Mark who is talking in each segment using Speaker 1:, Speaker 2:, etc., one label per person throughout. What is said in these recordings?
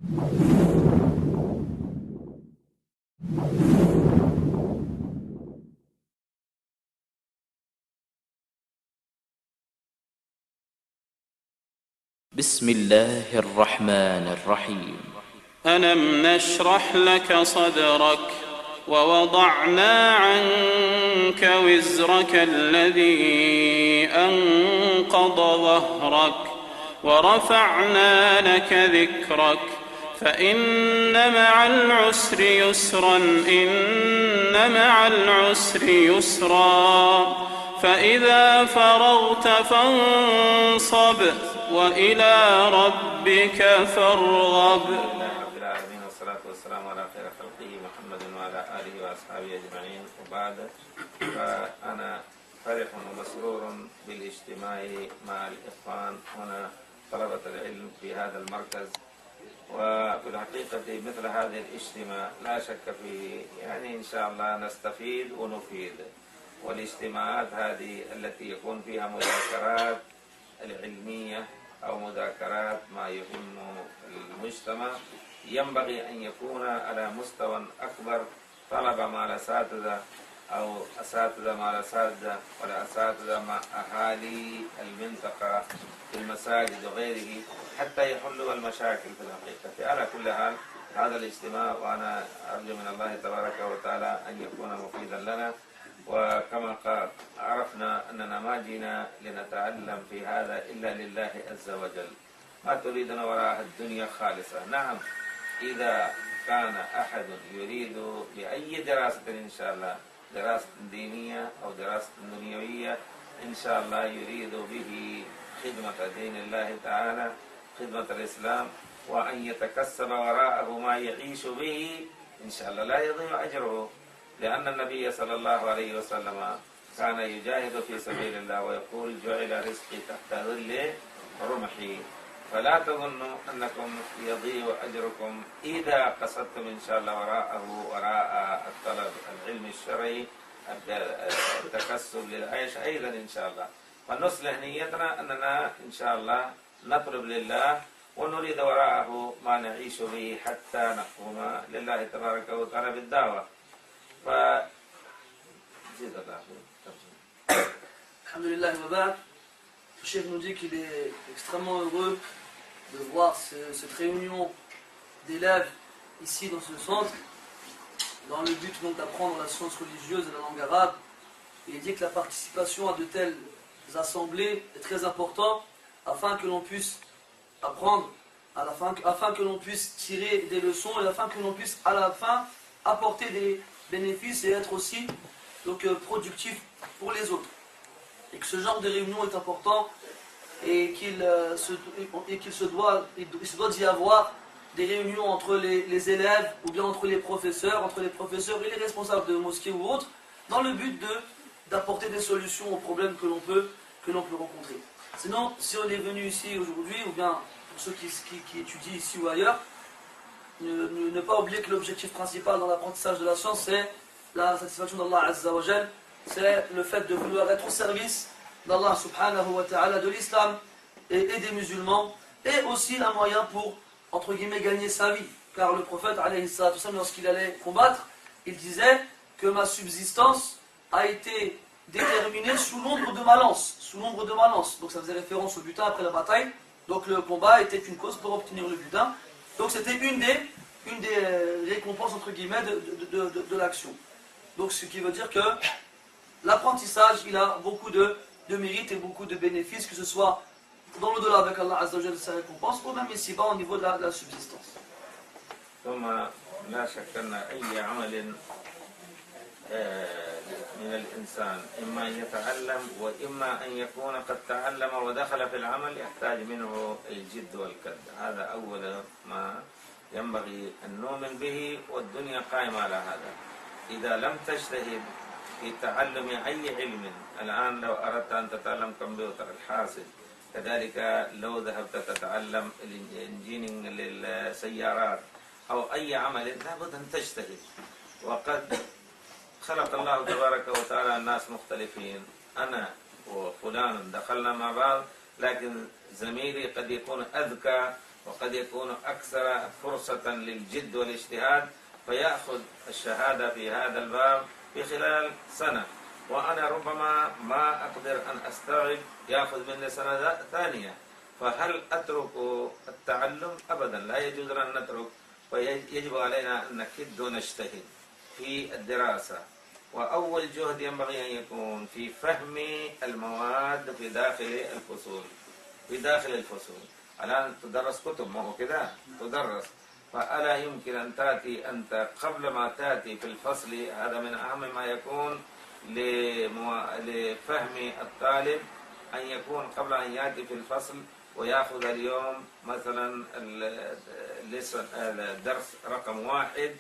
Speaker 1: بسم الله الرحمن الرحيم.
Speaker 2: ألم نشرح لك صدرك ووضعنا عنك وزرك الذي أنقض ظهرك ورفعنا لك ذكرك فإن مع العسر يسرا إن مع العسر يسرا فإذا فرغت فانصب وإلى ربك فارغب.
Speaker 3: رب العالمين والصلاة والسلام على خير خلقه محمد وعلى آله وأصحابه أجمعين، وبعد، فأنا فرح ومسرور بالاجتماع مع الإخوان هنا طلبة العلم في هذا المركز. وفي الحقيقة مثل هذه الاجتماع لا شك فيه يعني إن شاء الله نستفيد ونفيد، والاجتماعات هذه التي يكون فيها مذاكرات العلمية أو مذاكرات ما يهم المجتمع ينبغي أن يكون على مستوى أكبر، طلبة مع الأساتذة أو أساتذة مع الأساتذة والأساتذة مع أهالي المنطقة في المساجد وغيره حتى يحلوا المشاكل في الحقيقة. على كل حال هذا الاجتماع وأنا أرجو من الله تبارك وتعالى أن يكون مفيدا لنا، وكما قال عرفنا أننا ما جينا لنتعلم في هذا إلا لله عز وجل، ما تريدنا وراء الدنيا خالصة. نعم، إذا كان أحد يريد بأي دراسة إن شاء الله، دراسة دينية أو دراسة دنيوية إن شاء الله يريد به خدمة دين الله تعالى، خدمة الإسلام، وأن يتكسب وراءه ما يعيش به إن شاء الله لا يضيع أجره، لأن النبي صلى الله عليه وسلم كان يجاهد في سبيل الله ويقول جعل رزقي تحت ظل رمحي. فلا تظنوا أنكم يضيع أجركم إذا قصدتم إن شاء الله وراء الطلب العلم الشرعي، التكسب للعيش أيضا إن شاء الله. فنصلح نيتنا أننا إن شاء الله نطلب لله ونريد وراءه ما نعيش به حتى نقوم لله تبارك وتعالى بالدعوة.
Speaker 4: Alhamdulillah, le chef nous dit qu'il est extrêmement heureux de voir cette réunion d'élèves ici dans ce centre, dans le but donc d'apprendre la science religieuse et la langue arabe. Et il dit que la participation à de telles assemblées est très importante afin que l'on puisse apprendre, afin que l'on puisse tirer des leçons et afin que l'on puisse à la fin apporter des bénéfices et être aussi donc productif pour les autres. Et que ce genre de réunion est important et qu'il se doit d'y avoir des réunions entre les élèves ou bien entre les professeurs et les responsables de mosquées ou autres, dans le but d'apporter des solutions aux problèmes que l'on peut rencontrer. Sinon, si on est venu ici aujourd'hui, ou bien pour ceux qui étudient ici ou ailleurs, ne pas oublier que l'objectif principal dans l'apprentissage de la science, c'est la satisfaction d'Allah Azza wa Jal, c'est le fait de vouloir être au service d'Allah subhanahu wa ta'ala, de l'islam et des musulmans, et aussi un moyen pour, entre guillemets, gagner sa vie. Car le prophète, alayhi salatu wasalam, lorsqu'il allait combattre, il disait que ma subsistance a été déterminée sous l'ombre de ma lance. Sous l'ombre de ma lance. Donc ça faisait référence au butin après la bataille. Donc le combat était une cause pour obtenir le butin. Donc c'était une des récompenses, entre guillemets, de l'action. Donc ce qui veut dire que l'apprentissage, il a beaucoup de mérite et beaucoup de bénéfices, que ce soit dans l'au-delà avec Allah Azza wa Jalla sa récompense, ou même ici-bas au niveau de la subsistance.
Speaker 3: ثم لا شك أن أي عمل من الإنسان إما أن يتعلم وإما أن يكون قد تعلم ودخل في العمل يحتاج منه الجد والكد. هذا أول ما ينبغي أن نؤمن به، والدنيا قائمة على هذا. إذا لم تجتهد في تعلم أي علم، الآن لو أردت أن تتعلم كمبيوتر الحاسب، كذلك لو ذهبت تتعلم الانجينيرنج للسيارات أو أي عمل لابد أن تجتهد. وقد خلق الله تبارك وتعالى الناس مختلفين، أنا وفلان دخلنا مع بعض، لكن زميلي قد يكون أذكى وقد يكون أكثر فرصة للجد والاجتهاد، فيأخذ الشهادة في هذا الباب في خلال سنة، وأنا ربما ما أقدر أن أستوعب، يأخذ مني سنة ثانية. فهل أترك التعلم؟ أبدا، لا يجوز أن نترك، ويجب علينا أن نكد ونجتهد في الدراسة. وأول جهد ينبغي أن يكون في فهم المواد في داخل الفصول. الآن تدرس كتب، ما هو كده تدرس، فألا يمكن أن تأتي أنت قبل ما تأتي في الفصل؟ هذا من أهم ما يكون لفهم الطالب، أن يكون قبل أن يأتي في الفصل ويأخذ اليوم مثلا الدرس رقم 1،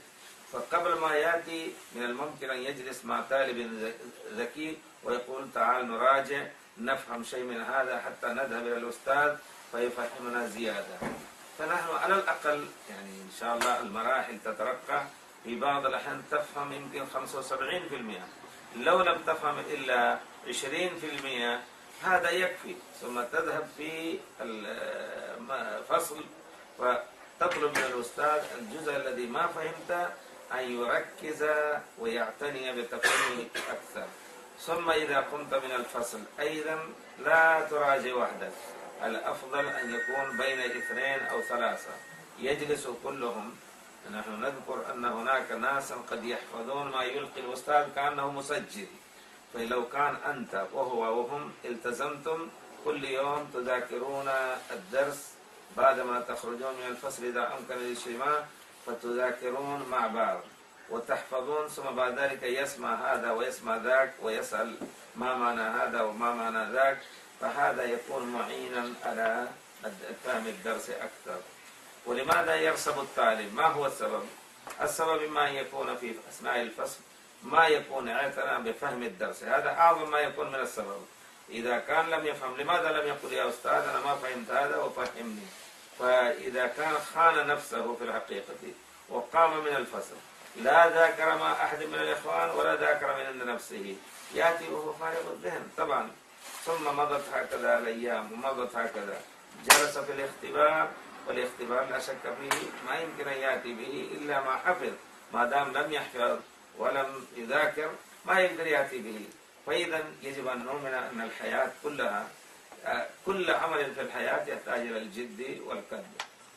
Speaker 3: فقبل ما يأتي من الممكن أن يجلس مع طالب ذكي ويقول تعال نراجع، نفهم شيء من هذا حتى نذهب إلى الأستاذ فيفهمنا زيادة. فنحن على الأقل يعني إن شاء الله المراحل تترقى، في بعض الأحيان تفهم يمكن 75%، لو لم تفهم إلا 20% هذا يكفي. ثم تذهب في الفصل وتطلب من الأستاذ الجزء الذي ما فهمت أن يركز ويعتني بتفهيمه أكثر. ثم إذا قمت من الفصل أيضا لا تراجع وحدك، الأفضل أن يكون بين 2 أو 3 يجلس كلهم. نحن نذكر أن هناك ناس قد يحفظون ما يلقي الأستاذ كأنه مسجل، فلو كان أنت وهو وهم التزمتم كل يوم تذاكرون الدرس بعدما تخرجون من الفصل إذا أمكن الاجتماع، فتذاكرون مع بعض وتحفظون، ثم بعد ذلك يسمع هذا ويسمع ذاك ويسأل ما معنى هذا وما معنى ذاك، فهذا يكون معينا على فهم الدرس أكثر. ولماذا يرسب الطالب؟ ما هو السبب؟ السبب إما أن يكون في أثناء الفصل ما يكون اعتنى بفهم الدرس، هذا أعظم ما يكون من السبب. إذا كان لم يفهم، لماذا لم يقل يا أستاذ أنا ما فهمت هذا وفهمني؟ فإذا كان خان نفسه في الحقيقة وقام من الفصل لا ذاكر مع أحد من الإخوان ولا ذاكر من عند نفسه، يأتي وهو فارغ الذهن طبعا. ثم مضت هكذا الأيام ومضت هكذا، جلس في الاختبار، والاختبار لا شك فيه ما يمكن أن يأتي به إلا ما حفظ، ما دام لم يحفظ ولم يذاكر ما يقدر يأتي به. فإذا يجب أن نؤمن أن الحياة كلها، كل عمل في الحياة يحتاج إلى الجد والكد.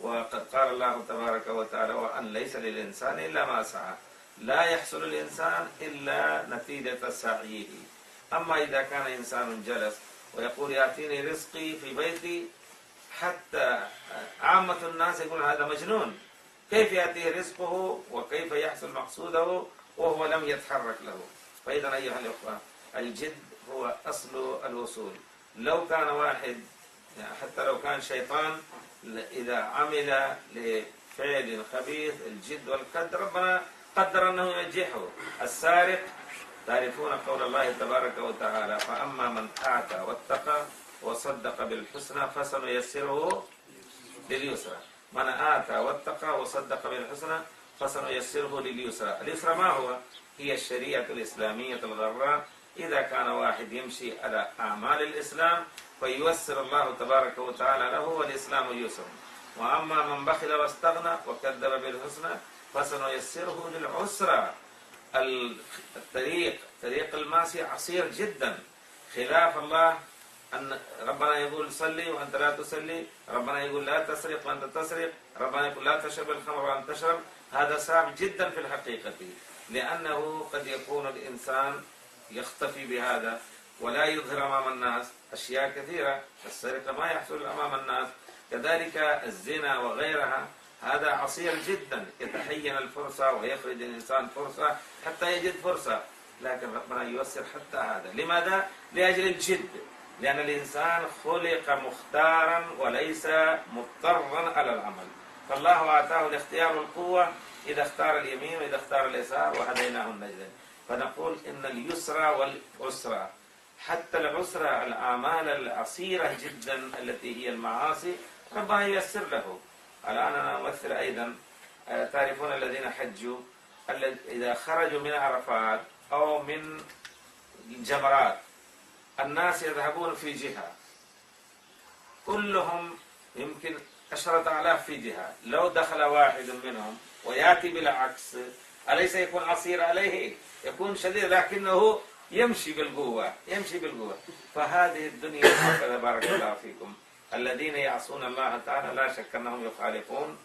Speaker 3: وقد قال الله تبارك وتعالى وأن ليس للإنسان إلا ما سعى، لا يحصل الإنسان إلا نتيجة سعيه. أما إذا كان إنسان جلس ويقول يأتيني رزقي في بيتي، حتى عامة الناس يقول هذا مجنون، كيف يأتيه رزقه وكيف يحصل مقصوده وهو لم يتحرك له. فإذا أيها الأخوة الجد هو أصل الوصول. لو كان واحد حتى لو كان شيطان إذا عمل لفعل خبيث الجد والكد ربنا قدر أنه ينجحه. السارق تعرفون قول الله تبارك وتعالى فأما من أعطى واتقى وصدق بالحسنى فسنيسره لليسرى. من آتى واتقى وصدق بالحسنى فسنيسره لليسرى. اليسرى ما هو؟ هي الشريعة الإسلامية الغراء. إذا كان واحد يمشي على أعمال الإسلام فييسر الله تبارك وتعالى له والإسلام يسر. وأما من بخل واستغنى وكذب بالحسنى فسنيسره للعسرى. طريق المعصية عسير جدا، خلاف الله أن ربنا يقول صلي وأنت لا تصلي، ربنا يقول لا تسرق وأنت تسرق، ربنا يقول لا تشرب الخمر وأنت تشرب. هذا صعب جدا في الحقيقة، لأنه قد يكون الإنسان يختفي بهذا ولا يظهر أمام الناس أشياء كثيرة. السرقة ما يحصل أمام الناس، كذلك الزنا وغيرها، هذا عسير جدا. يتحين الفرصة ويخرج الإنسان فرصة حتى يجد فرصة، لكن ربنا ييسر حتى هذا. لماذا؟ لأجل الجد، لأن الإنسان خلق مختارا وليس مضطرا على العمل، فالله أعطاه الاختيار والقوة إذا اختار اليمين وإذا اختار اليسار وهديناه النجدين. فنقول إن اليسرى والعسرى، حتى العسرى الأعمال العسيرة جدا التي هي المعاصي ربنا ييسر له. الآن أنا أمثل أيضا، تعرفون الذين حجوا إذا خرجوا من عرفات أو من الجمرات الناس يذهبون في جهة، كلهم يمكن 10,000 في جهة، لو دخل واحد منهم ويأتي بالعكس أليس يكون عصير عليه؟ يكون شديد، لكنه يمشي بالقوة. فهذه الدنيا هكذا. بارك الله فيكم. الذين يعصون الله تعالى لا شك أنهم يخالفون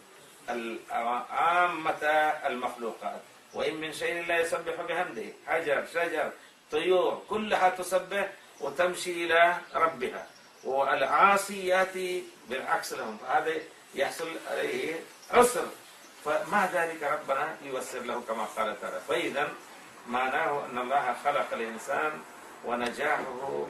Speaker 3: عامة المخلوقات، وإن من شيء لا يسبح بحمده، حجر، شجر، طيور، كلها تسبح وتمشي إلى ربها، والعاصي يأتي بالعكس لهم، فهذا يحصل عليه عسر. فمع ذلك ربنا ييسر له كما قال تعالى. فإذا معناه أن الله خلق الإنسان ونجاحه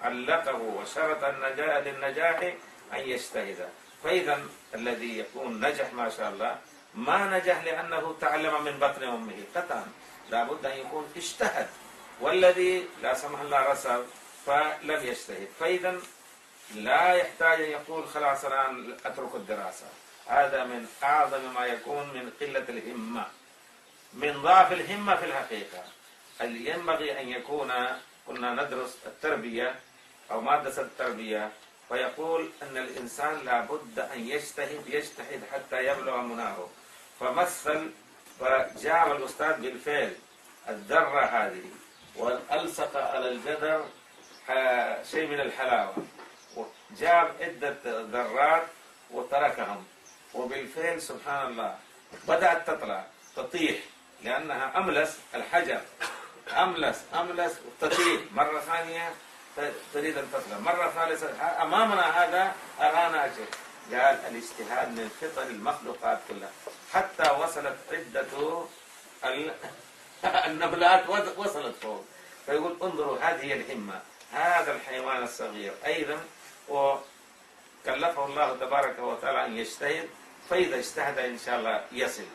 Speaker 3: علقه وشرط للنجاح أن يجتهد. فإذا الذي يكون نجح ما شاء الله ما نجح لأنه تعلم من بطن أمه، قطعا لابد أن يكون اجتهد. والذي لا سمح الله رسب فلم يجتهد، فإذا لا يحتاج أن يقول خلاص الآن أترك الدراسة. هذا من أعظم ما يكون من قلة الهمة، من ضعف الهمة في الحقيقة. ينبغي أن يكون، كنا ندرس التربية أو مادة التربية، فيقول أن الإنسان لابد أن يجتهد حتى يبلغ مناه. فمثل فجاء الأستاذ بالفعل الذرة هذه والألصق على الجدر شيء من الحلاوة، وجاب عدة ذرات وتركهم، وبالفعل سبحان الله بدأت تطلع تطيح، لأنها أملس الحجر، أملس وتطيح مرة ثانية، تريد أن تطلع مرة ثالثة. أمامنا هذا أرانا أجل. قال الاجتهاد من فطر المخلوقات كلها، حتى وصلت عدة النبلات وصلت فوق. فيقول انظروا هذه الهمة، هذا الحيوان الصغير أيضا وكلفه الله تبارك وتعالى أن يجتهد، فإذا اجتهد إن شاء الله يصل.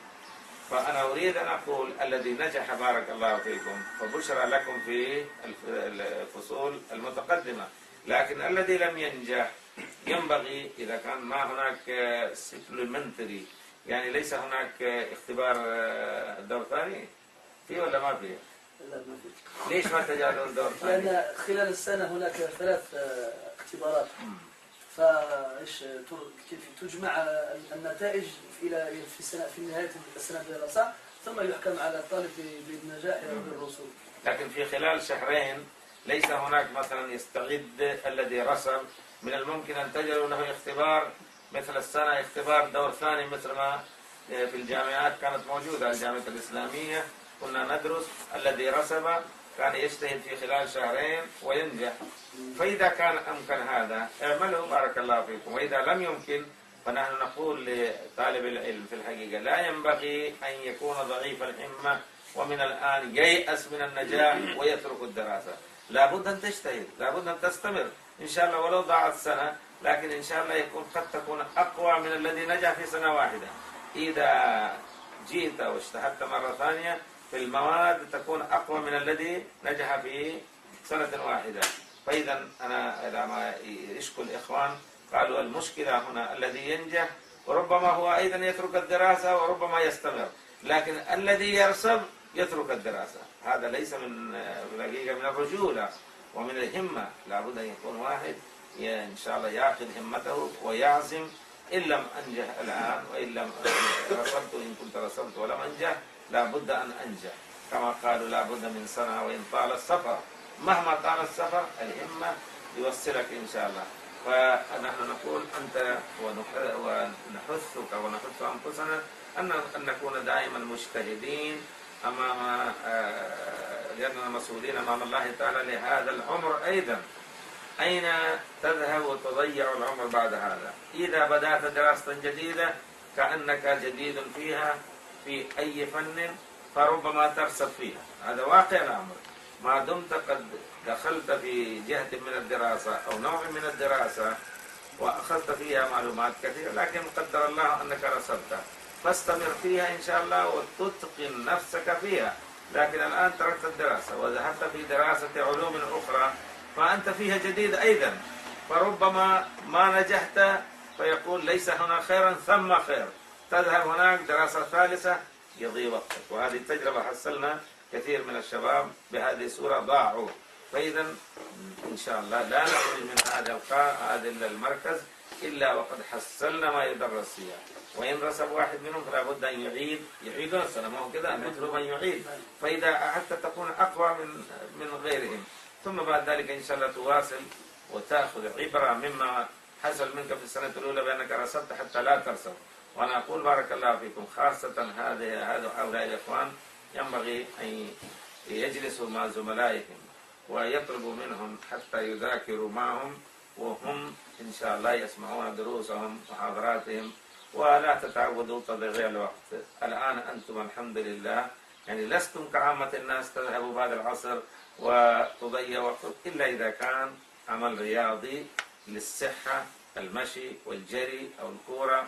Speaker 3: فأنا أريد أن أقول الذي نجح بارك الله فيكم فبشرى لكم في الفصول المتقدمة، لكن الذي لم ينجح ينبغي إذا كان ما هناك سبلمنتري، يعني ليس هناك اختبار دور ثاني فيه ولا ما فيه؟
Speaker 4: لا ما في.
Speaker 3: ليش ما تجعلون دور ثاني؟
Speaker 4: لأن خلال السنة هناك 3 اختبارات، فايش كيف تجمع النتائج في نهاية السنة الدراسة، ثم يحكم على الطالب بالنجاح أو بالرسوب.
Speaker 3: لكن في خلال شهرين ليس هناك مثلا يستغد الذي رسب، من الممكن أن تجعلوا له اختبار مثل السنة، اختبار دور ثاني مثل ما في الجامعات كانت موجودة. الجامعة الإسلامية كنا ندرس الذي رسب كان يجتهد في خلال شهرين وينجح. فإذا كان أمكن هذا اعملوا بارك الله فيكم، وإذا لم يمكن فنحن نقول لطالب العلم في الحقيقة لا ينبغي أن يكون ضعيف الهمة ومن الآن ييأس من النجاح ويترك الدراسة. لابد أن تجتهد، لابد أن تستمر إن شاء الله ولو ضاعت سنة، لكن إن شاء الله قد تكون أقوى من الذي نجح في سنة واحدة. إذا جئت واجتهدت مرة ثانية في المواد تكون أقوى من الذي نجح في سنة واحدة. فإذا أنا إذا ما يشكو الإخوان قالوا المشكلة هنا الذي ينجح وربما هو أيضا يترك الدراسة وربما يستمر، لكن الذي يرسب يترك الدراسة. هذا ليس من الحقيقة من الرجولة ومن الهمة. لابد أن يكون واحد إن شاء الله يأخذ همته ويعزم إن لم أنجح الآن وإن لم رسبت، إن كنت رسبت ولم أنجح لابد أن أنجح، كما قالوا لابد من سنة وإن طال السفر. مهما طال السفر الهمة يوصلك إن شاء الله. فنحن نقول أنت ونحثك ونحث أنفسنا أن نكون دائما مجتهدين أمام لأننا مسؤولين أمام الله تعالى لهذا العمر أيضا. أين تذهب وتضيع العمر بعد هذا؟ إذا بدأت دراسة جديدة كأنك جديد فيها في أي فن فربما ترسب فيها، هذا واقع الأمر. ما دمت قد دخلت في جهة من الدراسة أو نوع من الدراسة وأخذت فيها معلومات كثيرة، لكن قدر الله أنك رسبت فاستمر فيها إن شاء الله وتتقن نفسك فيها. لكن الآن تركت الدراسة وذهبت في دراسة علوم أخرى فأنت فيها جديد أيضا، فربما ما نجحت فيقول ليس هنا خيرا ثم خير، تذهب هناك دراسة ثالثة يضيع وقتك. وهذه التجربة حصلنا كثير من الشباب بهذه الصورة ضاعوا. فإذا إن شاء الله لا نخرج من هذا المركز إلا وقد حصلنا ما يدرس فيها. وإن رسب واحد منهم فلا بد أن يعيد السنة، ما هو كذا مطلوب أن يعيد. فإذا أعدت تكون أقوى من غيرهم. ثم بعد ذلك إن شاء الله تواصل وتأخذ عبرة مما حصل منك في السنة الأولى بأنك رسبت حتى لا ترسب. وأنا أقول بارك الله فيكم خاصة هؤلاء الإخوان ينبغي أن يجلسوا مع زملائهم ويطلبوا منهم حتى يذاكروا معهم، وهم إن شاء الله يسمعون دروسهم وحاضراتهم، ولا تتعودوا تضييع الوقت. الآن أنتم الحمد لله يعني لستم كعامة الناس تذهبوا بعد العصر وتضيع وقت، إلا إذا كان عمل رياضي للصحة، المشي والجري أو الكورة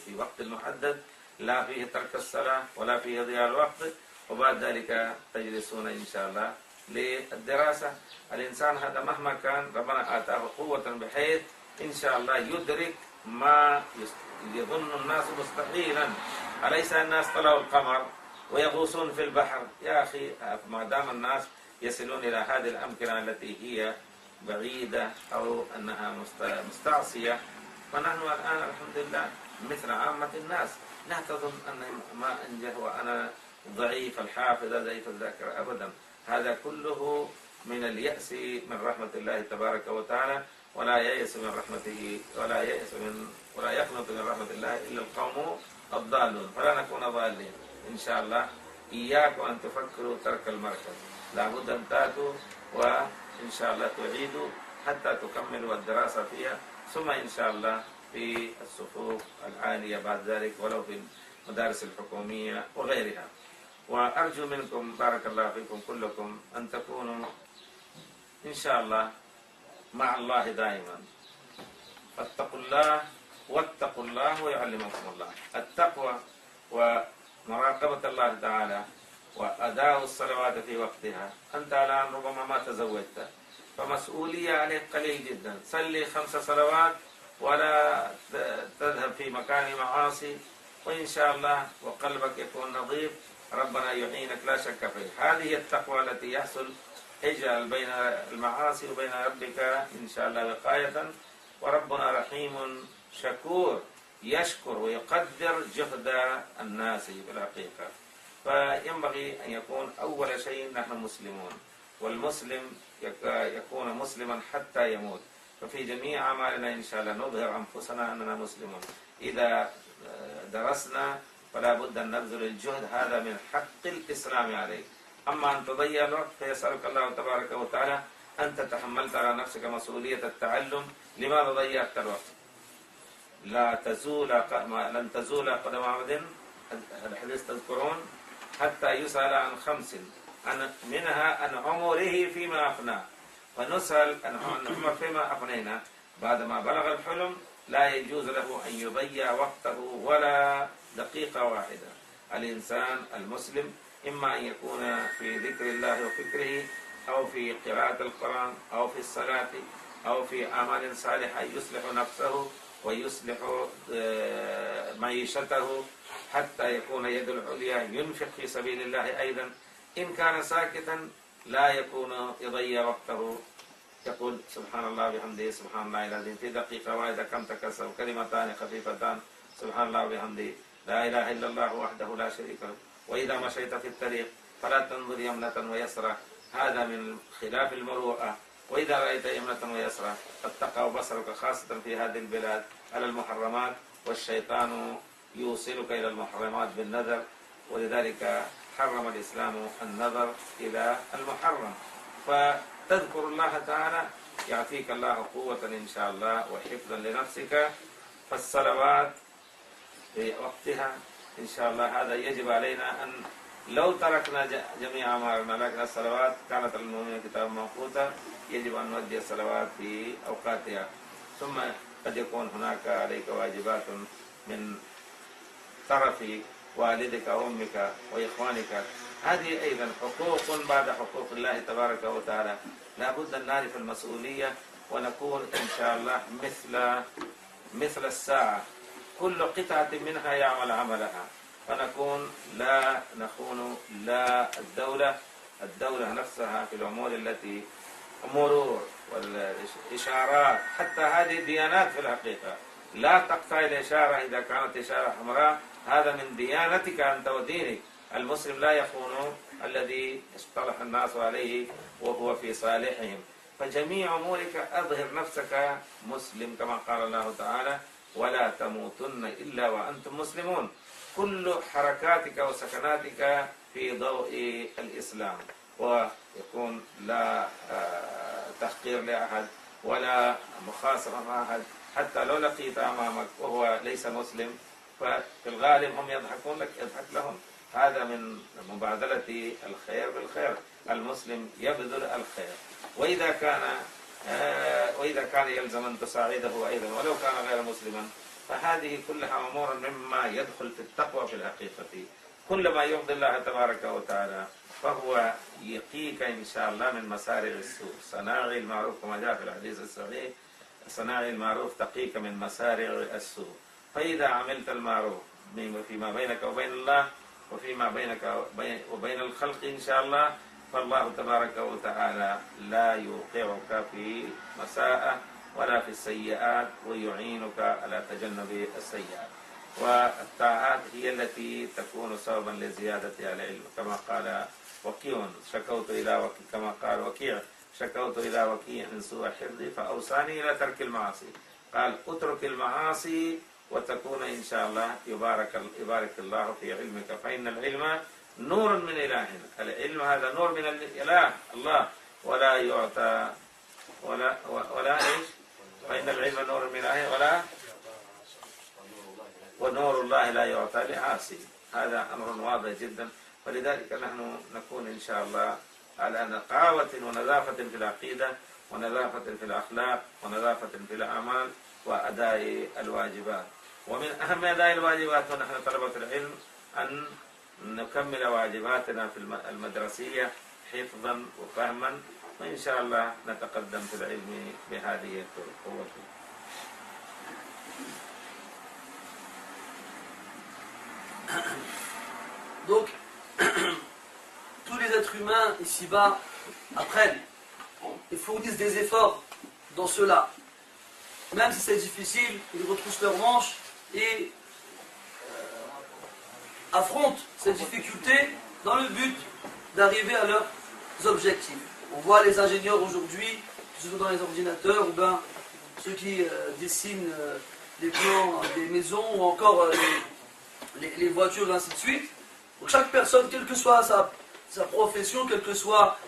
Speaker 3: في وقت محدد لا فيه ترك الصلاة ولا فيه ضياع الوقت. وبعد ذلك تجلسون إن شاء الله للدراسة. الإنسان هذا مهما كان ربنا آتاه قوة بحيث إن شاء الله يدرك ما يظن الناس مستحيلا. أليس الناس طلعوا القمر ويغوصون في البحر؟ يا أخي ما دام الناس يصلون إلى هذه الأمكنة التي هي بعيدة أو أنها مستعصية، فنحن الآن الحمد لله مثل عامة الناس. لا تظن أن ما أنجح وأنا ضعيف الحافظ ضعيف الذاكرة، أبدا. هذا كله من اليأس من رحمة الله تبارك وتعالى، ولا ييأس من رحمته ولا يقنط من رحمة الله إلا القوم الضالون. فلا نكون ضالين إن شاء الله. إياكم أن تفكروا ترك المركز، لابد أن تأتوا وإن شاء الله تعيدوا حتى تكملوا الدراسة فيها، ثم إن شاء الله في الصفوف العالية بعد ذلك، ولو في المدارس الحكومية وغيرها. وأرجو منكم بارك الله فيكم كلكم أن تكونوا إن شاء الله مع الله دائما. فاتقوا الله واتقوا الله ويعلمكم الله. التقوى ومراقبة الله تعالى وأداء الصلوات في وقتها. أنت الآن ربما ما تزوجت، فمسؤولية عليك قليل جدا. صلي 5 صلوات ولا تذهب في مكان معاصي، وإن شاء الله وقلبك يكون نظيف ربنا يعينك لا شك فيه. هذه التقوى التي يحصل اجعل بين المعاصي وبين ربك إن شاء الله وقاية. وربنا رحيم شكور يشكر ويقدر جهد الناس بالحقيقة. فينبغي أن يكون أول شيء نحن مسلمون، والمسلم يكون مسلما حتى يموت. ففي جميع أعمالنا إن شاء الله نظهر أنفسنا أننا مسلمون. إذا درسنا فلا بد أن نبذل الجهد، هذا من حق الإسلام عليك. أما أن تضيع الوقت فيسألك الله تبارك وتعالى أنت تحملت على نفسك مسؤولية التعلم، لماذا ضيعت الوقت؟ لن تزول قدم عبد، الحديث تذكرون، حتى يسأل عن 5 منها عن عمره فيما أفناه، ونسأل عن عمر فيما أفنينا. بعدما بلغ الحلم لا يجوز له أن يضيع وقته ولا دقيقة واحدة. الإنسان المسلم إما أن يكون في ذكر الله وفكره، أو في قراءة القرآن، أو في الصلاة، أو في أعمال صالحة يصلح نفسه ويصلح معيشته حتى يكون يد العليا ينفق في سبيل الله أيضا. إن كان ساكتا لا يكون يضيع وقته، يقول سبحان الله بحمده سبحان الله العظيم في دقيقة واحدة كم تكسب، كلمتان خفيفتان سبحان الله بحمده لا إله إلا الله وحده لا شريك له. وإذا مشيت في الطريق فلا تنظر يمنة ويسرى، هذا من خلاف المروءة. وإذا رأيت يمنة ويسرى فاتقى بصرك خاصة في هذه البلاد على المحرمات، والشيطان يوصلك إلى المحرمات بالنذر، ولذلك حرم الإسلام النظر إلى المحرم. فتذكر الله تعالى يعطيك الله قوة إن شاء الله وحفظا لنفسك. فالصلوات في وقتها إن شاء الله، هذا يجب علينا أن لو تركنا جميع أعمالنا، لكن الصلوات كانت للمؤمنين كتابا موقوتا، يجب أن نؤدي الصلوات في أوقاتها. ثم قد يكون هناك عليك واجبات من طرف والدك وأمك وإخوانك، هذه أيضا حقوق بعد حقوق الله تبارك وتعالى. لا بد أن نعرف المسؤولية ونكون إن شاء الله مثل الساعة، كل قطعة منها يعمل عملها، فنكون لا نخون لا الدولة نفسها في الأمور التي أمور والإشارات، حتى هذه ديانات في الحقيقة. لا تقطع الإشارة إذا كانت إشارة حمراء، هذا من ديانتك أنت ودينك. المسلم لا يخون الذي اصطلح الناس عليه وهو في صالحهم. فجميع أمورك أظهر نفسك مسلم كما قال الله تعالى: ولا تموتن إلا وأنتم مسلمون. كل حركاتك وسكناتك في ضوء الإسلام، ويكون لا تحقير لأحد ولا مخاصمة مع أحد. حتى لو لقيت أمامك وهو ليس مسلم، ففي الغالب هم يضحكون لك، اضحك لهم. هذا من مبادلة الخير بالخير. المسلم يبذل الخير، وإذا كان يلزم أن تساعده أيضا ولو كان غير مسلما، فهذه كلها أمور مما يدخل في التقوى في الحقيقة. كل ما يرضي الله تبارك وتعالى فهو يقيك إن شاء الله من مسارع السوء. صناعي المعروف كما جاء في الحديث الصحيح: صناعي المعروف تقيك من مسارع السوء. فإذا عملت المعروف فيما بينك وبين الله وفيما بينك وبين الخلق إن شاء الله، فالله تبارك وتعالى لا يوقعك في مساءة ولا في السيئات، ويعينك على تجنب السيئات. والطاعات هي التي تكون سببا لزيادة العلم، كما قال وكيع: شكوت إلى كما قال وكيع: شكوت إلى وكيع من سوء حفظي فأوصاني إلى ترك المعاصي. قال: اترك المعاصي وتكون إن شاء الله يبارك الله في علمك، فإن العلم نور من إله. العلم هذا نور من الإله الله، ولا يعطى ولا إيش؟ فإن العلم نور من إله ونور الله لا يعطى لعاصي. هذا أمر واضح جدا. فلذلك نحن نكون إن شاء الله على نقاوة ونظافة في العقيدة، ونظافة في الأخلاق، ونظافة في الأعمال، وأداء الواجبات. ومن أهم أداء الواجبات ونحن طلبة العلم أن نكمل واجباتنا في المدرسية حفظا وفهما، وإن شاء الله نتقدم في العلم بهذه القوة.
Speaker 4: Donc, tous les êtres humains ici-bas apprennent et fournissent des efforts dans cela. Même si c'est difficile, ils retroussent leurs manches et affrontent ces difficultés dans le but d'arriver à leurs objectifs. On voit les ingénieurs aujourd'hui, que ce soit dans les ordinateurs ou bien ceux qui dessinent les plans des maisons ou encore les voitures et ainsi de suite. Donc chaque personne, quelle que soit sa profession, quelle que soit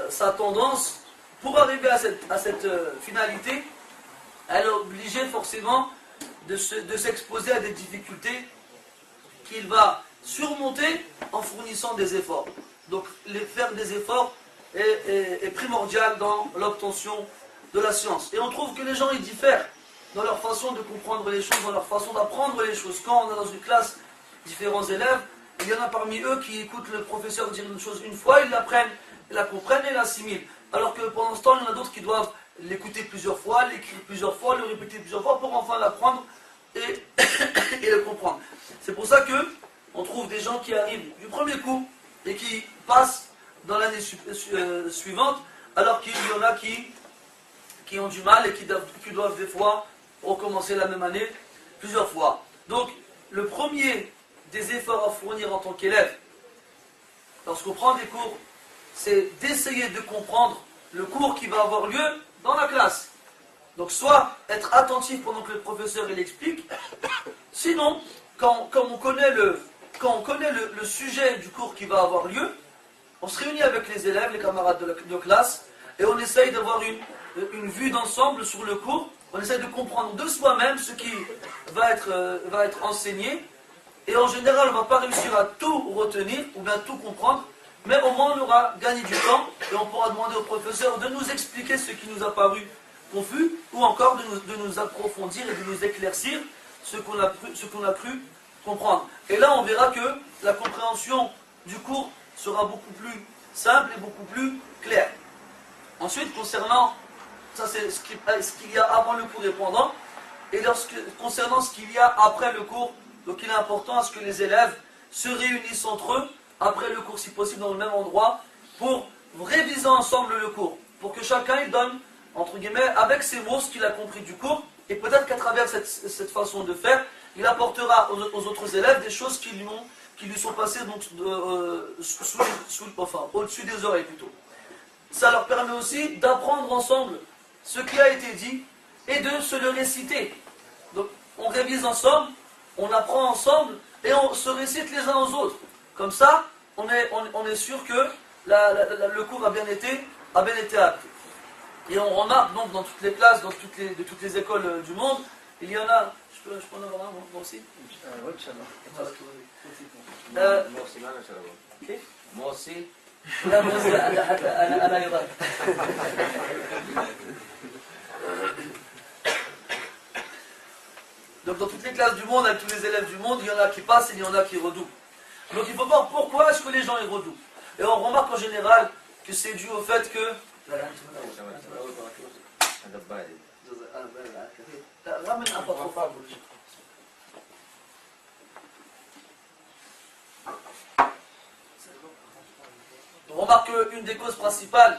Speaker 4: sa tendance, pour arriver à cette finalité, elle est obligée forcément de s'exposer à des difficultés qu'il va surmonter en fournissant des efforts. Donc faire des efforts est primordial dans l'obtention de la science. Et on trouve que les gens ils diffèrent dans leur façon de comprendre les choses, dans leur façon d'apprendre les choses. Quand on est dans une classe, différents élèves, il y en a parmi eux qui écoutent le professeur dire une chose une fois, ils l'apprennent, ils la comprennent et l'assimilent. Alors que pendant ce temps, il y en a d'autres qui doivent l'écouter plusieurs fois, l'écrire plusieurs fois, le répéter plusieurs fois pour enfin l'apprendre et le comprendre. C'est pour ça que on trouve des gens qui arrivent du premier coup et qui passent dans l'année suivante, alors qu'il y en a qui ont du mal et qui doivent des fois recommencer la même année plusieurs fois. Donc, le premier des efforts à fournir en tant qu'élève, lorsqu'on prend des cours, c'est d'essayer de comprendre le cours qui va avoir lieu dans la classe. Donc, soit être attentif pendant que le professeur il explique, sinon, quand on connaît le sujet du cours qui va avoir lieu, on se réunit avec les élèves, les camarades de classe, et on essaye d'avoir une vue d'ensemble sur le cours. On essaye de comprendre de soi-même ce qui va être enseigné. Et en général, on ne va pas réussir à tout retenir ou bien tout comprendre, mais au moins on aura gagné du temps et on pourra demander au professeur de nous expliquer ce qui nous a paru confus ou encore de nous approfondir et de nous éclaircir ce qu'on a cru comprendre. Et là, on verra que la compréhension du cours sera beaucoup plus simple et beaucoup plus claire. Ensuite, concernant, ça c'est ce qu'il y a avant le cours et pendant, et concernant ce qu'il y a après le cours, donc il est important à ce que les élèves se réunissent entre eux, après le cours si possible dans le même endroit, pour réviser ensemble le cours. pour que chacun il donne, entre guillemets, avec ses mots ce qu'il a compris du cours, et peut-être qu'à travers cette façon de faire, il apportera aux autres élèves des choses qui lui sont passées donc, au-dessus des oreilles plutôt. Ça leur permet aussi d'apprendre ensemble ce qui a été dit et de se le réciter. Donc on révise ensemble, on apprend ensemble et on se récite les uns aux autres. Comme ça, on est sûr que le cours a bien été acté. Et on remarque donc dans toutes les classes, de toutes les écoles du monde, il y en a. Je peux en avoir un moi aussi?
Speaker 3: moi aussi.
Speaker 4: لا بس أنا أيضا. Donc dans toutes les classes du monde, avec tous les élèves du monde, il y en a qui passent et il y en a qui redoublent. Donc il faut voir pourquoi est-ce que les gens ils redoublent. Et on remarque en général que c'est dû au fait que... Ramène un pas trop fort. On remarque qu'une des causes principales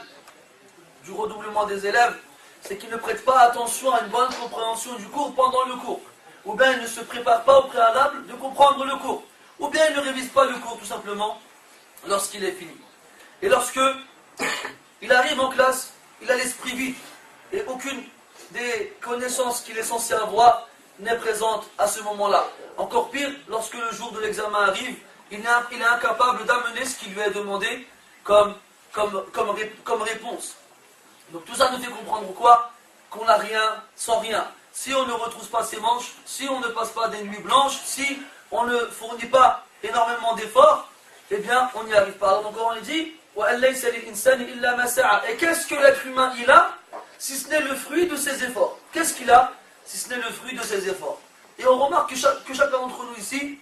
Speaker 4: du redoublement des élèves, c'est qu'ils ne prêtent pas attention à une bonne compréhension du cours pendant le cours. Ou bien ils ne se préparent pas au préalable de comprendre le cours. Ou bien ils ne révisent pas le cours tout simplement lorsqu'il est fini. Et lorsque il arrive en classe, il a l'esprit vide. Et aucune des connaissances qu'il est censé avoir n'est présente à ce moment-là. Encore pire, lorsque le jour de l'examen arrive, il est incapable d'amener ce qui lui est demandé comme réponse. Donc tout ça nous fait comprendre quoi? Qu'on n'a rien sans rien. Si on ne retrousse pas ses manches, si on ne passe pas des nuits blanches, si on ne fournit pas énormément d'efforts, eh bien on n'y arrive pas. Alors, donc on dit et qu'est-ce que l'être humain il a si ce n'est le fruit de ses efforts? Qu'est-ce qu'il a si ce n'est le fruit de ses efforts? Et on remarque que chacun d'entre nous ici,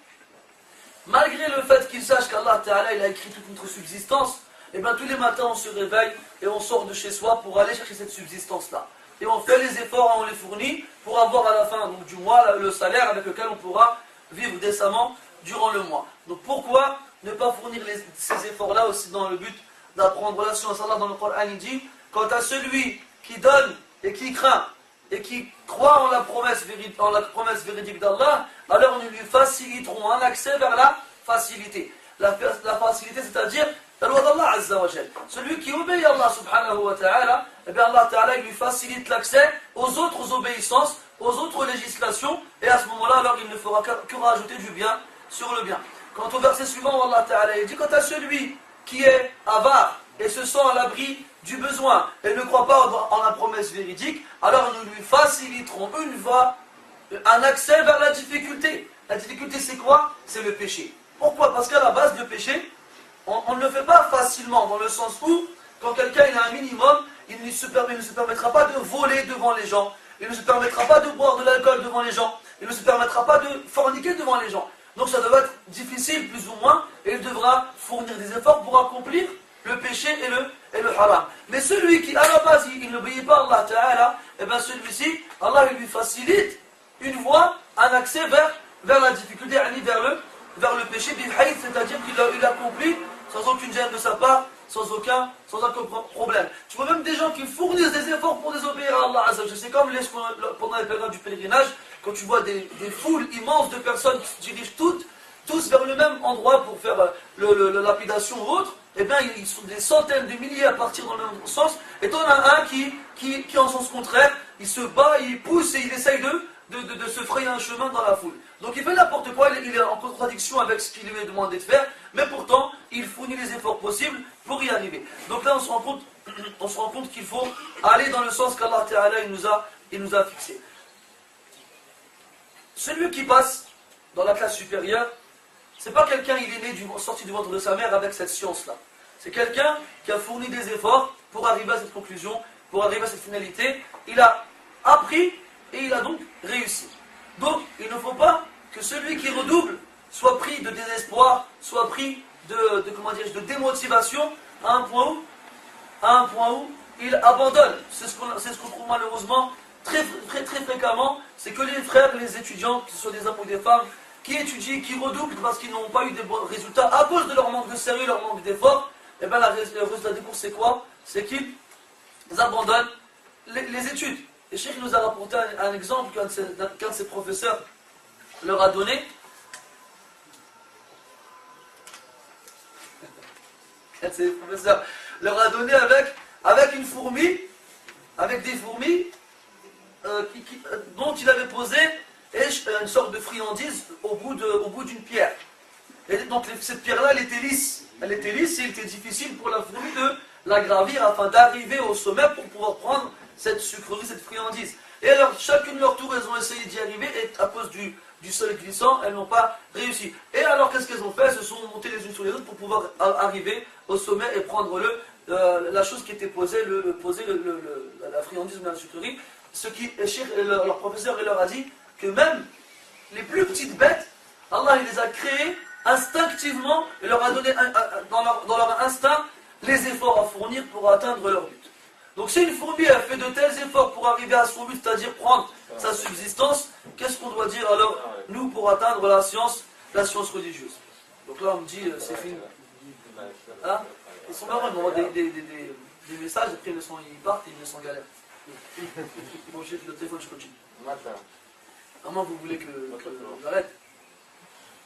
Speaker 4: malgré le fait qu'il sache qu'Allah Ta'ala il a écrit toute notre subsistance, et bien tous les matins on se réveille et on sort de chez soi pour aller chercher cette subsistance-là. Et on fait les efforts et on les fournit pour avoir à la fin donc, du mois le salaire avec lequel on pourra vivre décemment durant le mois. Donc pourquoi ne pas fournir ces efforts-là aussi dans le but d'apprendre la science? Allah dans le Coran il dit, quant à celui qui donne et qui craint et qui croit en la promesse véridique d'Allah, alors nous lui faciliterons un accès vers la facilité. La facilité, c'est-à-dire la loi d'Allah Azza wa Jal. Celui qui obéit à Allah subhanahu wa ta'ala, eh bien Allah ta'ala lui facilite l'accès aux autres obéissances, aux autres législations, et à ce moment-là, alors il ne fera que rajouter du bien sur le bien. Quant au verset suivant, Allah ta'ala il dit, quant à celui qui est avare et se sent à l'abri du besoin et ne croit pas en la promesse véridique, alors nous lui faciliterons une voie, un accès vers la difficulté. La difficulté c'est quoi? C'est le péché. Pourquoi? Parce qu'à la base, le péché, on ne le fait pas facilement, dans le sens où, quand quelqu'un il a un minimum, il ne se permettra pas de voler devant les gens, il ne se permettra pas de boire de l'alcool devant les gens, il ne se permettra pas de forniquer devant les gens. Donc ça devrait être difficile, plus ou moins, et il devra fournir des efforts pour accomplir le péché et le haram. Mais celui qui, à la base, il n'obéit pas à Allah Ta'ala, et bien celui-ci, Allah il lui facilite une voie, un accès vers la difficulté, vers le péché, c'est-à-dire qu'il l'accomplit sans aucune gêne de sa part, sans aucun problème. Tu vois même des gens qui fournissent des efforts pour désobéir à Allah Azza wa Jalla. C'est comme pendant les périodes du pèlerinage, quand tu vois des foules immenses de personnes qui se dirigent tous vers le même endroit pour faire la lapidation ou autre, eh bien ils sont des centaines de milliers à partir dans le même sens, et t'en as un qui en sens contraire, il se bat, il pousse et il essaye de se frayer un chemin dans la foule. Donc il fait n'importe quoi, il est en contradiction avec ce qu'il lui est demandé de faire, mais pourtant il fournit les efforts possibles pour y arriver. Donc là on se rend compte qu'il faut aller dans le sens qu'Allah Ta'ala il nous a fixé. Celui qui passe dans la classe supérieure, c'est pas quelqu'un il est né sorti du ventre de sa mère avec cette science-là. C'est quelqu'un qui a fourni des efforts pour arriver à cette conclusion, pour arriver à cette finalité. Il a appris et il a donc réussi. Donc il ne faut pas que celui qui redouble soit pris de désespoir, soit pris de démotivation à un point où il abandonne. C'est ce qu'on trouve malheureusement très fréquemment, c'est que les frères, les étudiants, que ce soit des hommes ou des femmes, qui étudient, qui redoublent parce qu'ils n'ont pas eu de bons résultats à cause de leur manque de sérieux, leur manque d'effort, et bien le résultat des cours c'est quoi? C'est qu'ils abandonnent les études. Et Cheikh nous a rapporté un exemple qu'un de ses professeurs leur a donné. Qu'un de ses professeurs leur a donné avec une fourmi, avec des fourmis dont il avait posé une sorte de friandise au bout d'une pierre. Et donc cette pierre-là, elle était lisse. Elle était lisse et il était difficile pour la fourmi de la gravir afin d'arriver au sommet pour pouvoir prendre cette sucrerie, cette friandise. Et alors, chacune de leur tour, elles ont essayé d'y arriver et à cause du sol glissant, elles n'ont pas réussi. Et alors, qu'est-ce qu'elles ont fait? Elles se sont montées les unes sur les autres pour pouvoir arriver au sommet et prendre la chose qui était posée, la friandise ou la sucrerie. Ce qui, leur professeur leur a dit que même les plus petites bêtes, Allah il les a créées instinctivement et leur a donné dans leur instinct les efforts à fournir pour atteindre leur but. Donc si une fourmi a fait de tels efforts pour arriver à son but, c'est-à-dire prendre sa subsistance, qu'est-ce qu'on doit dire alors, nous, pour atteindre la science religieuse? Donc là on me dit, c'est fini. Hein? Ils sont marrants, ils m'envoient des messages, après ils partent et ils me laissent en galère. Bon, j'ai le téléphone, je continue. Comment vous voulez que j'arrête?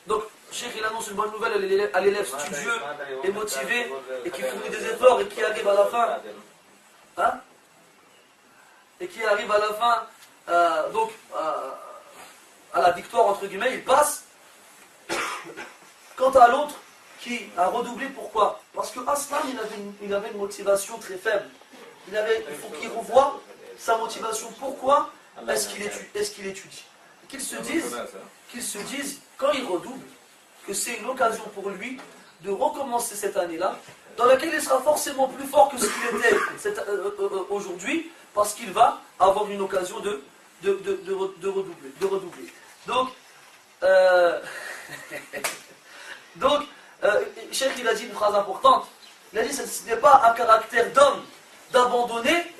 Speaker 4: Donc, Cheikh il annonce une bonne nouvelle à l'élève studieux et motivé et qui fournit des efforts et qui arrive à la fin. Hein? Et qui arrive à la fin, à la victoire, entre guillemets, il passe. Quant à l'autre, qui a redoublé, pourquoi? Parce que Aslan, il avait une motivation très faible. Il faut qu'il revoie sa motivation. Pourquoi est-ce qu'il étudie? Qu'ils se disent, quand il redouble, que c'est une occasion pour lui de recommencer cette année-là, dans laquelle il sera forcément plus fort que ce qu'il était aujourd'hui, parce qu'il va avoir une occasion de redoubler. Donc, Cheikh il a dit une phrase importante. Il a dit ce n'est pas un caractère d'homme d'abandonner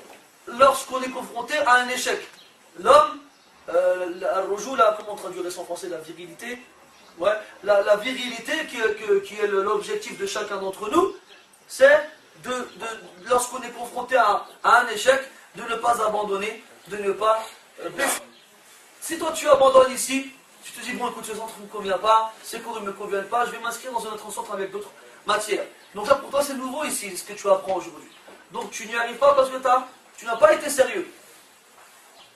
Speaker 4: lorsqu'on est confronté à un échec. L'homme, al-rujula, comment traduire en français, la virilité? Ouais, la virilité qui est l'objectif de chacun d'entre nous, c'est lorsqu'on est confronté à un échec, de ne pas abandonner, de ne pas baisser. Si toi tu abandonnes ici, tu te dis bon écoute ce centre ne me convient pas, ces cours ne me conviennent pas, je vais m'inscrire dans un autre centre avec d'autres matières. Donc là pour toi c'est nouveau ici ce que tu apprends aujourd'hui. Donc tu n'y arrives pas parce que tu n'as pas été sérieux.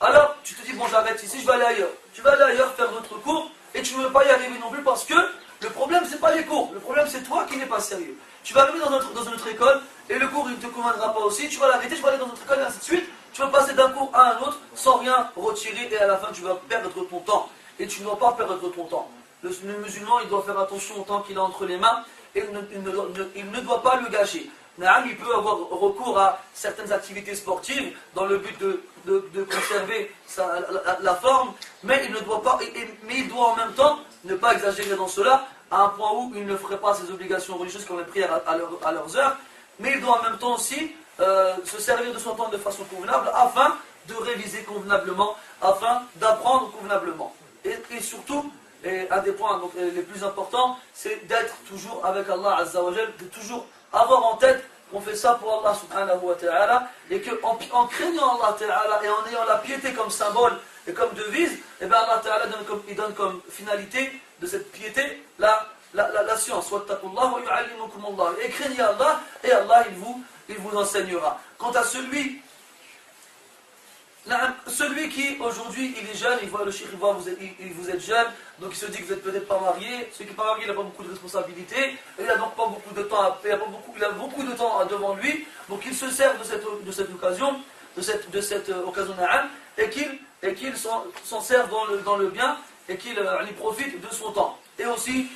Speaker 4: Alors tu te dis bon j'arrête ici, je vais aller ailleurs. Tu vas aller ailleurs faire d'autres cours et tu ne veux pas y arriver non plus parce que le problème c'est pas les cours, le problème c'est toi qui n'es pas sérieux. Tu vas arriver dans une autre école et le cours il ne te conviendra pas aussi, tu vas l'arrêter, tu vas aller dans une autre école et ainsi de suite. Tu vas passer d'un cours à un autre sans rien retirer et à la fin tu vas perdre ton temps. Et tu ne dois pas perdre ton temps. Le musulman il doit faire attention au temps qu'il a entre les mains et il ne doit pas le gâcher. Il peut avoir recours à certaines activités sportives dans le but de conserver la forme, mais il doit en même temps ne pas exagérer dans cela, à un point où il ne ferait pas ses obligations religieuses comme les prières à leurs heures, mais il doit en même temps aussi se servir de son temps de façon convenable afin de réviser convenablement, afin d'apprendre convenablement. Et surtout, un des points les plus importants, c'est d'être toujours avec Allah Azza wa Jal, de toujours avoir en tête qu'on fait ça pour Allah subhanahu wa ta'ala, et qu'en craignant Allah ta'ala et en ayant la piété comme symbole et comme devise, et bien Allah ta'ala donne comme finalité de cette piété la science. Et craignez Allah, et Allah il vous enseignera. Quant à celui qui aujourd'hui il est jeune, il voit le cheikh, vous êtes jeune, donc il se dit que vous n'êtes peut-être pas marié. Celui qui n'est pas marié, il n'a pas beaucoup de responsabilités, et il n'a donc pas beaucoup de temps, il a beaucoup de temps devant lui, donc il se sert de cette occasion, de cette occasion na'am, et qu'il s'en sert dans le bien, et qu'il profite de son temps. Et aussi,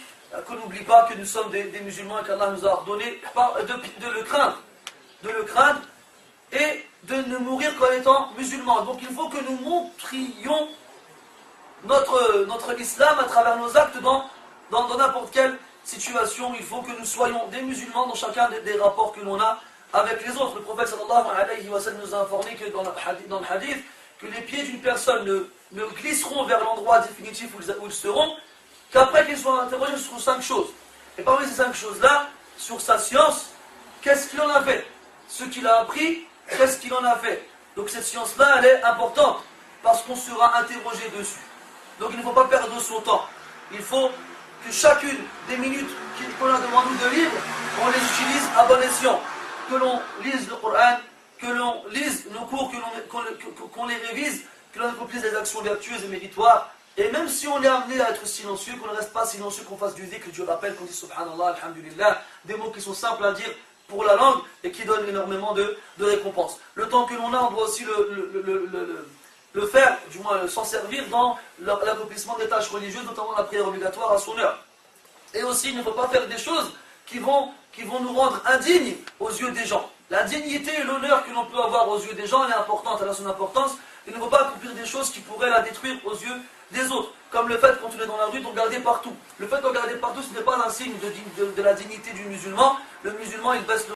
Speaker 4: qu'on n'oublie pas que nous sommes des musulmans et qu'Allah nous a ordonné de le craindre, et de ne mourir qu'en étant musulmans. Donc il faut que nous montrions notre islam à travers nos actes dans n'importe quelle situation. Il faut que nous soyons des musulmans dans chacun des rapports que l'on a avec les autres. Le prophète sallallahu alayhi wa sallam nous a informé que dans le hadith, que les pieds d'une personne ne glisseront vers l'endroit définitif où ils seront, qu'après qu'ils soient interrogés sur 5 choses. Et parmi ces 5 choses-là, sur sa science, qu'est-ce qu'il en a fait? Ce qu'il a appris, qu'est-ce qu'il en a fait. Donc cette science-là, elle est importante, parce qu'on sera interrogé dessus. Donc il ne faut pas perdre son temps. Il faut que chacune des minutes qu'on a devant nous de libre, on les utilise à bon escient. Que l'on lise le Coran, que l'on lise nos cours, qu'on les révise, que l'on accomplisse des actions vertueuses et méritoires. Et même si on est amené à être silencieux, qu'on ne reste pas silencieux, qu'on fasse du dhikr, du rappel, qu'on dise subhanallah, alhamdulillah, des mots qui sont simples à dire pour la langue et qui donnent énormément de récompenses. Le temps que l'on a, on doit aussi le faire, du moins s'en servir dans l'accomplissement des tâches religieuses, notamment la prière obligatoire à son heure. Et aussi, il ne faut pas faire des choses qui vont nous rendre indignes aux yeux des gens. La dignité et l'honneur que l'on peut avoir aux yeux des gens, elle est importante, elle a son importance. Il ne faut pas accomplir des choses qui pourraient la détruire aux yeux des autres. Comme le fait, quand on est dans la rue, de regarder partout. Le fait de regarder partout, ce n'est pas un signe de la dignité du musulman. Le musulman, il baisse le